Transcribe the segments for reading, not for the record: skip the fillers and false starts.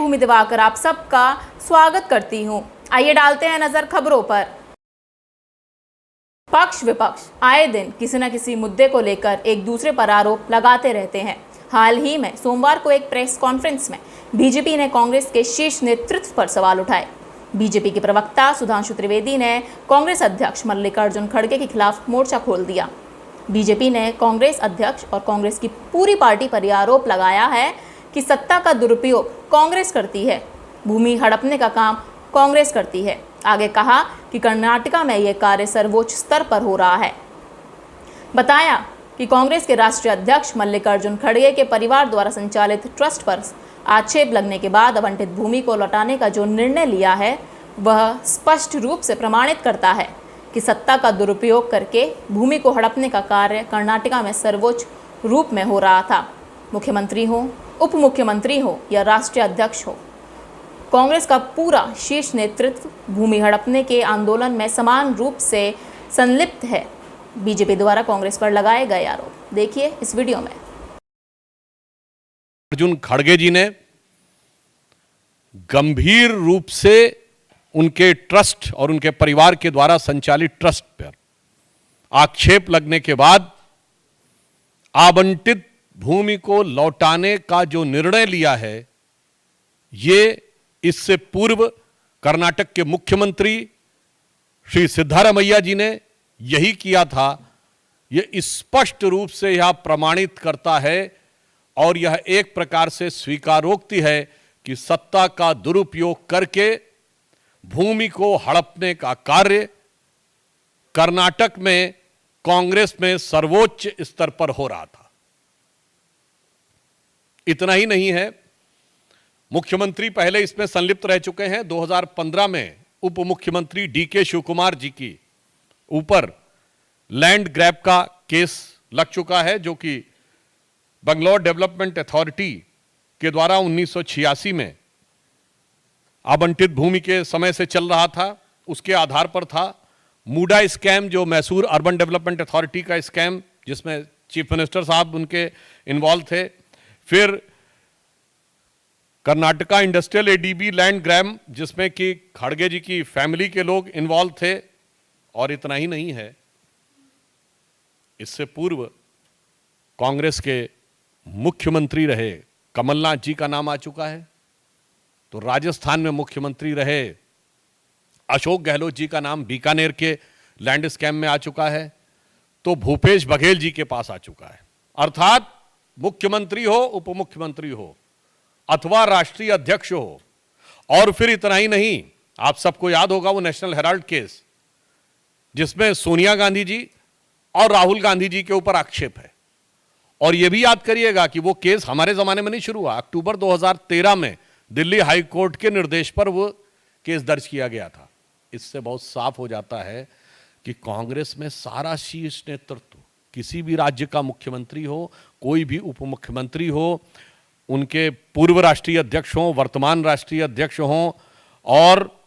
भूमि दिवाकर आप सबका स्वागत करती हूं। आइए डालते हैं नजर खबरों पर। पक्ष विपक्ष आए दिन किसी न किसी मुद्दे को लेकर एक दूसरे पर आरोप लगाते रहते हैं। हाल ही में सोमवार को एक प्रेस कॉन्फ्रेंस में बीजेपी ने कांग्रेस के शीर्ष नेतृत्व पर सवाल उठाए। बीजेपी के प्रवक्ता सुधांशु त्रिवेदी ने कांग्रेस अध्यक्ष मल्लिकार्जुन खड़गे के खिलाफ मोर्चा खोल दिया। बीजेपी ने कांग्रेस अध्यक्ष और कांग्रेस की पूरी पार्टी पर यह आरोप लगाया है कि सत्ता का दुरुपयोग कांग्रेस करती है, भूमि हड़पने का काम कांग्रेस करती है। आगे कहा कि कर्नाटका में यह कार्य सर्वोच्च स्तर पर हो रहा है। बताया कि कांग्रेस के राष्ट्रीय अध्यक्ष मल्लिकार्जुन खड़गे के परिवार द्वारा संचालित ट्रस्ट पर आक्षेप लगने के बाद आवंटित भूमि को लौटाने का जो निर्णय लिया है वह स्पष्ट रूप से प्रमाणित करता है कि सत्ता का दुरुपयोग करके भूमि को हड़पने का कार्य कर्नाटका में सर्वोच्च रूप में हो रहा था। मुख्यमंत्री हो, उप मुख्यमंत्री हो या राष्ट्रीय अध्यक्ष हो, कांग्रेस का पूरा शीर्ष नेतृत्व भूमि हड़पने के आंदोलन में समान रूप से संलिप्त है। बीजेपी द्वारा कांग्रेस पर लगाए गए आरोप देखिए इस वीडियो में। अर्जुन खड़गे जी ने गंभीर रूप से उनके ट्रस्ट और उनके परिवार के द्वारा संचालित ट्रस्ट पर आक्षेप लगने के बाद आवंटित भूमि को लौटाने का जो निर्णय लिया है, ये इससे पूर्व कर्नाटक के मुख्यमंत्री श्री सिद्धारमैया जी ने यही किया था। यह स्पष्ट रूप से यह प्रमाणित करता है और यह एक प्रकार से स्वीकारोक्ति है कि सत्ता का दुरुपयोग करके भूमि को हड़पने का कार्य कर्नाटक में कांग्रेस में सर्वोच्च स्तर पर हो रहा था। इतना ही नहीं है, मुख्यमंत्री पहले इसमें संलिप्त रह चुके हैं। 2015 में उप मुख्यमंत्री डीके शिवकुमार जी की ऊपर लैंड ग्रैब का केस लग चुका है, जो कि बंगलौर डेवलपमेंट अथॉरिटी के द्वारा 1986 में आवंटित भूमि के समय से चल रहा था। उसके आधार पर था मूडा स्कैम, जो मैसूर अर्बन डेवलपमेंट अथॉरिटी का स्कैम, जिसमें चीफ मिनिस्टर साहब उनके इन्वॉल्व थे। फिर Karnataka industrial ADB land grab, जिसमें कि खड़गे जी की फैमिली के लोग इन्वॉल्व थे। और इतना ही नहीं है, इससे पूर्व कांग्रेस के मुख्यमंत्री रहे कमलनाथ जी का नाम आ चुका है। तो राजस्थान में मुख्यमंत्री रहे अशोक गहलोत जी का नाम बीकानेर के लैंड स्कैम में आ चुका है। तो भूपेश बघेल जी के पास आ चुका है। अर्थात मुख्यमंत्री हो, उप मुख्यमंत्री हो अथवा राष्ट्रीय अध्यक्ष हो। और फिर इतना ही नहीं, आप सबको याद होगा वो नेशनल हेराल्ड केस, जिसमें सोनिया गांधी जी और राहुल गांधी जी के ऊपर आक्षेप है। और यह भी याद करिएगा कि वो केस हमारे जमाने में नहीं शुरू हुआ, अक्टूबर 2013 में दिल्ली हाई कोर्ट के निर्देश पर वो केस दर्ज किया गया था। इससे बहुत साफ हो जाता है कि कांग्रेस में सारा शीर्ष नेतृत्व, किसी भी राज्य का मुख्यमंत्री हो, कोई भी उप मुख्यमंत्री हो, उनके पूर्व राष्ट्रीय अध्यक्ष हों, वर्तमान राष्ट्रीय अध्यक्ष हों, और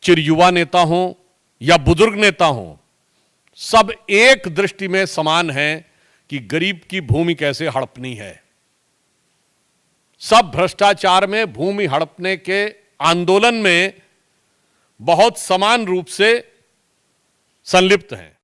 चिरयुवा नेता हों या बुजुर्ग नेता हों, सब एक दृष्टि में समान हैं कि गरीब की भूमि कैसे हड़पनी है। सब भ्रष्टाचार में, भूमि हड़पने के आंदोलन में बहुत समान रूप से संलिप्त हैं।